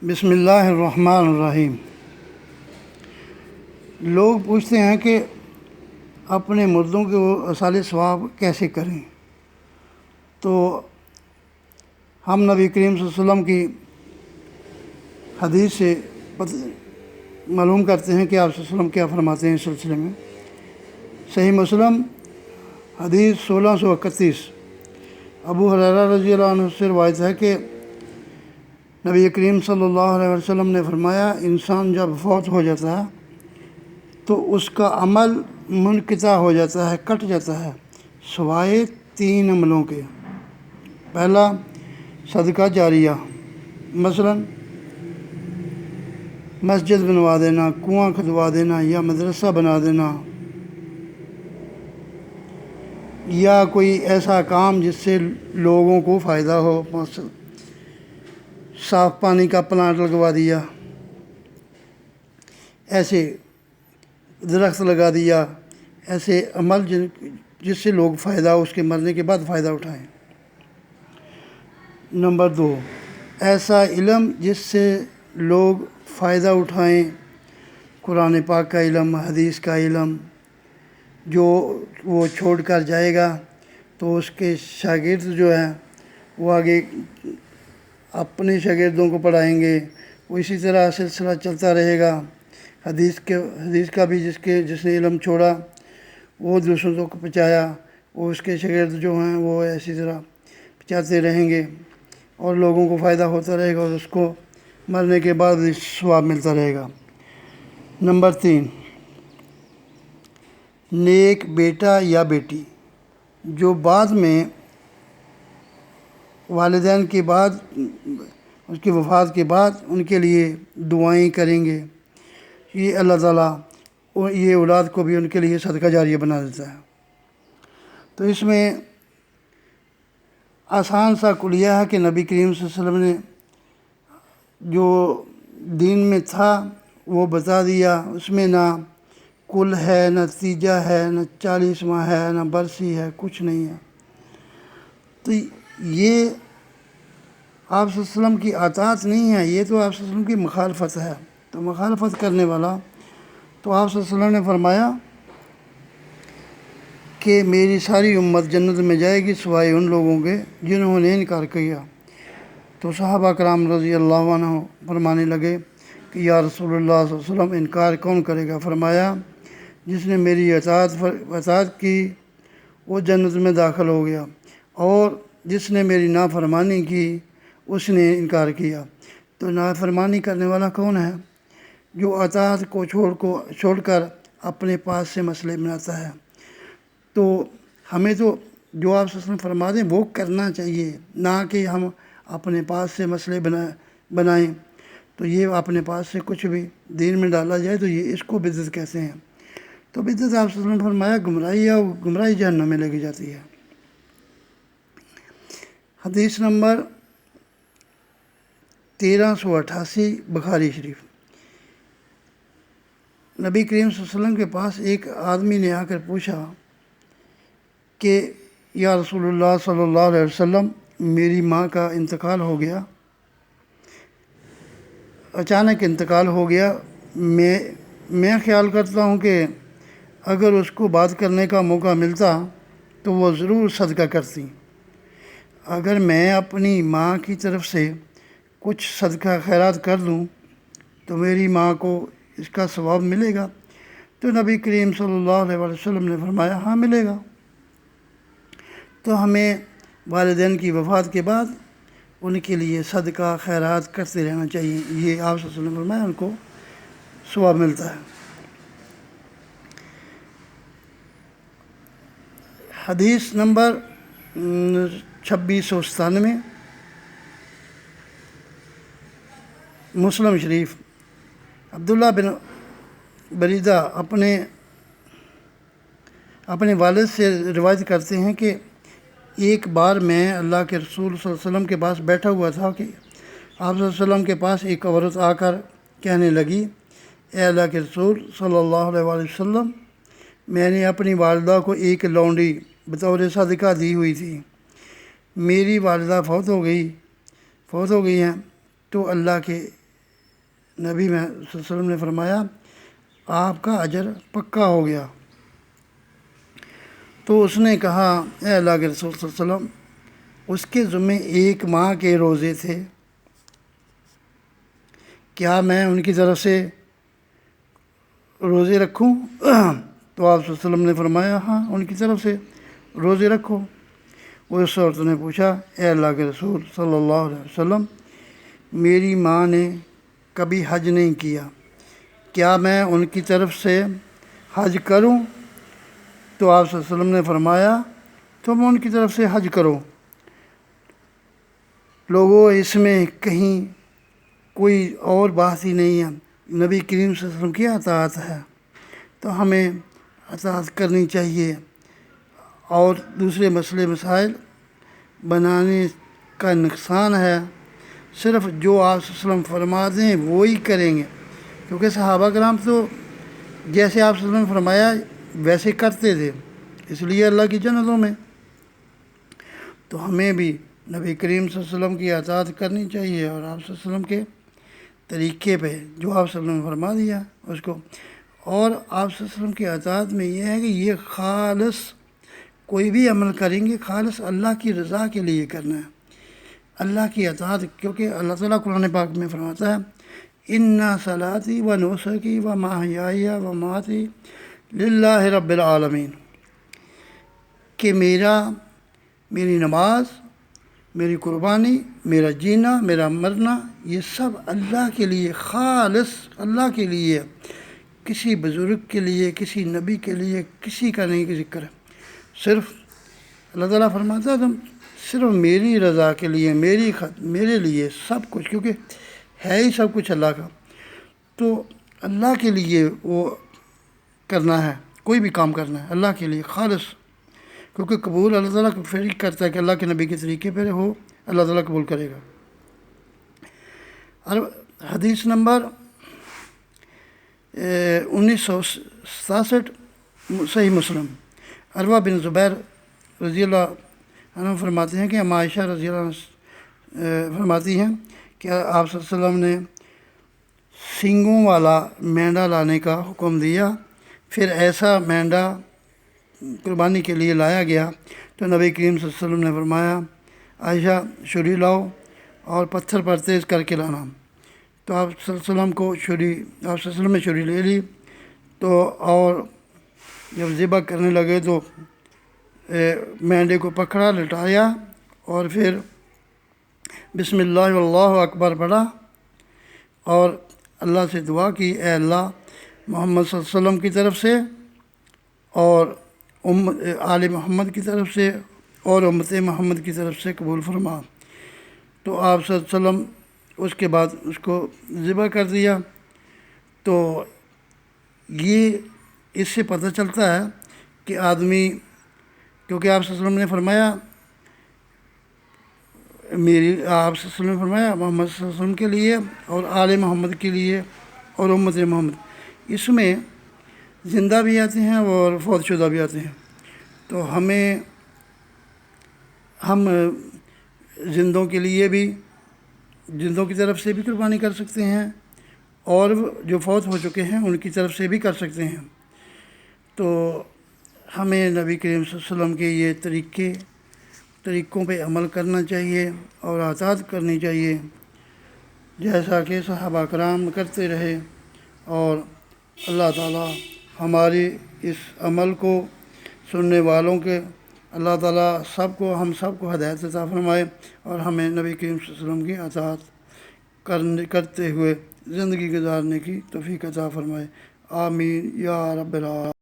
بسم اللہ الرحمن الرحیم۔ لوگ پوچھتے ہیں کہ اپنے مردوں کے اصال ثواب کیسے کریں، تو ہم نبی کریم صلی اللہ علیہ وسلم کی حدیث سے معلوم کرتے ہیں کہ آپ صلی اللہ علیہ وسلم کیا فرماتے ہیں اس سلسلے میں۔ صحیح مسلم حدیث 1631 ابو ہریرہ رضی اللہ عنہ سے روایت ہے کہ نبی کریم صلی اللہ علیہ وسلم نے فرمایا، انسان جب فوت ہو جاتا ہے تو اس کا عمل منقطع ہو جاتا ہے، کٹ جاتا ہے، سوائے 3 عملوں کے۔ پہلا، صدقہ جاریہ، مثلا مسجد بنوا دینا، کنواں کھدوا دینا یا مدرسہ بنا دینا، یا کوئی ایسا کام جس سے لوگوں کو فائدہ ہو، صاف پانی کا پلانٹ لگوا دیا، ایسے درخت لگا دیا، ایسے عمل جس سے لوگ فائدہ اس کے مرنے کے بعد فائدہ اٹھائیں۔ نمبر 2، ایسا علم جس سے لوگ فائدہ اٹھائیں، قرآن پاک کا علم، حدیث کا علم، جو وہ چھوڑ کر جائے گا تو اس کے شاگرد جو ہیں وہ آگے اپنے شاگردوں کو پڑھائیں گے، وہ اسی طرح سلسلہ چلتا رہے گا۔ حدیث کا بھی جس نے علم چھوڑا وہ دوسروں کو پہنچایا، وہ اس کے شاگرد جو ہیں وہ اسی طرح پہنچاتے رہیں گے اور لوگوں کو فائدہ ہوتا رہے گا اور اس کو مرنے کے بعد بھی ثواب ملتا رہے گا۔ نمبر 3، نیک بیٹا یا بیٹی جو بعد میں والدین کے بعد، اس کی وفات کے بعد ان کے لیے دعائیں کریں گے، یہ اللہ تعالیٰ یہ اولاد کو بھی ان کے لیے صدقہ جاریہ بنا دیتا ہے۔ تو اس میں آسان سا کلیہ ہے کہ نبی کریم صلی اللہ علیہ وسلم نے جو دین میں تھا وہ بتا دیا، اس میں نہ کل ہے، نہ تیجا ہے، نہ 40واں ہے، نہ برسی ہے، کچھ نہیں ہے۔ تو یہ آپ صلی اللہ علیہ وسلم کی اطاعت نہیں ہے، یہ تو آپ صلی اللہ علیہ وسلم کی مخالفت ہے۔ تو مخالفت کرنے والا، تو آپ صلی اللہ علیہ وسلم نے فرمایا کہ میری ساری امت جنت میں جائے گی سوائے ان لوگوں کے جنہوں نے انکار کیا۔ تو صحابہ کرام رضی اللہ عنہ فرمانے لگے کہ یا رسول اللہ صلی اللہ علیہ وسلم، انکار کون کرے گا؟ فرمایا، جس نے میری اطاعت کی وہ جنت میں داخل ہو گیا، اور جس نے میری نافرمانی کی اس نے انکار کیا۔ تو نافرمانی کرنے والا کون ہے؟ جو اطاعت کو چھوڑ کر اپنے پاس سے مسئلے بناتا ہے۔ تو ہمیں تو جو آپ صلی اللہ علیہ وسلم فرما دیں وہ کرنا چاہیے، نہ کہ ہم اپنے پاس سے مسئلے بنائیں۔ تو یہ اپنے پاس سے کچھ بھی دین میں ڈالا جائے تو یہ اس کو بدعت کہتے ہیں۔ تو بدعت آپ صلی اللہ علیہ وسلم نے فرمایا گمراہی ہے، وہ گمراہی جہنم میں لے کے جاتی ہے۔ حدیث نمبر 1388 بخاری شریف۔ نبی کریم صلی اللہ علیہ وسلم کے پاس ایک آدمی نے آ کر پوچھا کہ یا رسول اللہ صلی اللہ علیہ وسلم، میری ماں کا انتقال ہو گیا، اچانک انتقال ہو گیا، میں خیال کرتا ہوں کہ اگر اس کو بات کرنے کا موقع ملتا تو وہ ضرور صدقہ کرتی۔ اگر میں اپنی ماں کی طرف سے کچھ صدقہ خیرات کر دوں تو میری ماں کو اس کا ثواب ملے گا؟ تو نبی کریم صلی اللہ علیہ وسلم نے فرمایا، ہاں ملے گا۔ تو ہمیں والدین کی وفات کے بعد ان کے لیے صدقہ خیرات کرتے رہنا چاہیے، یہ آپ صلی اللہ علیہ وسلم نے فرمایا، ان کو ثواب ملتا ہے۔ حدیث نمبر 2697 مسلم شریف۔ عبداللہ بن بریدہ اپنے والد سے روایت کرتے ہیں کہ ایک بار میں اللہ کے رسول صلی اللہ علیہ وسلم کے پاس بیٹھا ہوا تھا کہ آپ صلی اللہ علیہ وسلم کے پاس ایک عورت آ کر کہنے لگی، اے اللہ کے رسول صلی اللہ علیہ وسلم، میں نے اپنی والدہ کو ایک لونڈی بطور صدقہ دی ہوئی تھی، میری والدہ فوت ہو گئی ہیں، تو اللہ کے نبی میں صلی اللہ علیہ وسلم نے فرمایا آپ کا اجر پکا ہو گیا۔ تو اس نے کہا اے اللہ کے رسول صلی اللہ علیہ وسلم اس کے ذمے 1 ماہ کے روزے تھے، کیا میں ان کی طرف سے روزے رکھوں؟ تو آپ صلی اللہ علیہ وسلم نے فرمایا ہاں ان کی طرف سے روزے رکھو۔ اس عورت نے پوچھا اے اللہ کے رسول صلی اللہ علیہ وسلم میری ماں نے کبھی حج نہیں کیا، کیا میں ان کی طرف سے حج کروں؟ تو آپ صلی اللہ علیہ وسلم نے فرمایا تم ان کی طرف سے حج کرو۔ لوگوں اس میں کہیں کوئی اور بات ہی نہیں ہے، نبی کریم صلی اللہ علیہ وسلم کی اطاعت ہے، تو ہمیں اطاعت کرنی چاہیے، اور دوسرے مسائل بنانے کا نقصان ہے۔ صرف جو آپ صلی اللہ علیہ وسلم فرما دیں وہی کریں گے، کیونکہ صحابہ کرام تو جیسے آپ صلی اللہ علیہ وسلم نے فرمایا ویسے کرتے تھے، اس لیے اللہ کی جنتوں میں۔ تو ہمیں بھی نبی کریم صلی اللہ علیہ وسلم کی اطاعت کرنی چاہیے، اور آپ صلی اللہ علیہ وسلم کے طریقے پہ جو آپ صلی اللہ علیہ وسلم نے فرما دیا اس کو، اور آپ صلی اللہ علیہ وسلم کی اطاعت میں یہ ہے کہ یہ خالص کوئی بھی عمل کریں گے خالص اللہ کی رضا کے لیے کرنا ہے، اللہ کی اطاعت، کیونکہ اللہ تعالیٰ قرآن پاک میں فرماتا ہے اِنَّ صَلَاتِي وَنُسُكِي وَمَحْيَايَ وَمَمَاتِي لِلَّهِ رَبِّ الْعَالَمِينَ، کہ میری نماز، میری قربانی، میرا جینا، میرا مرنا، یہ سب اللہ کے لیے، خالص اللہ کے لیے، کسی بزرگ کے لیے، کسی نبی کے لیے، کسی کا نہیں ذکر ہے، صرف اللہ تعالیٰ فرماتا ہے تم صرف میری رضا کے لیے، میرے لیے سب کچھ، کیونکہ ہے ہی سب کچھ اللہ کا، تو اللہ کے لیے وہ کرنا ہے، کوئی بھی کام کرنا ہے اللہ کے لیے خالص، کیونکہ قبول اللہ تعالیٰ پھر ہی کرتا ہے کہ اللہ کے نبی کے طریقے پہ ہو، اللہ تعالیٰ قبول کرے گا۔ اور حدیث نمبر 1967 صحیح مسلم، عروہ بن زبیر رضی اللہ عنہ فرماتے ہیں کہ ہم عائشہ رضی اللہ عنہ فرماتی ہیں کہ آپ صلی اللہ علیہ وسلم نے سینگوں والا مینڈا لانے کا حکم دیا، پھر ایسا مینڈا قربانی کے لیے لایا گیا تو نبی کریم صلی اللہ علیہ وسلم نے فرمایا عائشہ چھری لاؤ اور پتھر پر تیز کر کے لانا، تو آپ صلی اللہ علیہ وسلم کو آپ صلی اللہ علیہ وسلم نے چھری لے لی، تو اور جب ذبح کرنے لگے تو مینڈے کو پکڑا، لٹایا، اور پھر بسم اللہ واللہ اکبر پڑھا، اور اللہ سے دعا کی اے اللہ محمد صلی اللہ علیہ وسلم کی طرف سے اور آل محمد کی طرف سے اور امت محمد کی طرف سے قبول فرما۔ تو آپ صلی اللہ علیہ وسلم اس کے بعد اس کو ذبح کر دیا۔ تو یہ اس سے پتہ چلتا ہے کہ آدمی، کیونکہ آپ صلی اللہ علیہ وسلم نے فرمایا آپ صلی اللہ علیہ وسلم نے فرمایا محمد صلی اللہ علیہ وسلم کے لیے اور آل محمد کے لیے اور امت محمد، اس میں زندہ بھی آتے ہیں اور فوت شدہ بھی آتے ہیں، تو ہم زندوں کے لیے بھی، زندوں کی طرف سے بھی قربانی کر سکتے ہیں، اور جو فوت ہو چکے ہیں ان کی طرف سے بھی کر سکتے ہیں۔ تو ہمیں نبی کریم صلی اللہ علیہ وسلم کے یہ طریقوں پہ عمل کرنا چاہیے اور اطاعت کرنی چاہیے، جیسا کہ صحابہ کرام کرتے رہے، اور اللہ تعالیٰ ہماری اس عمل کو سننے والوں کے اللہ تعالیٰ ہم سب کو ہدایت عطا فرمائے، اور ہمیں نبی کریم صلی اللہ علیہ وسلم کی اطاعت کرتے ہوئے زندگی گزارنے کی توفیق عطا فرمائے، آمین یا رب العالمین۔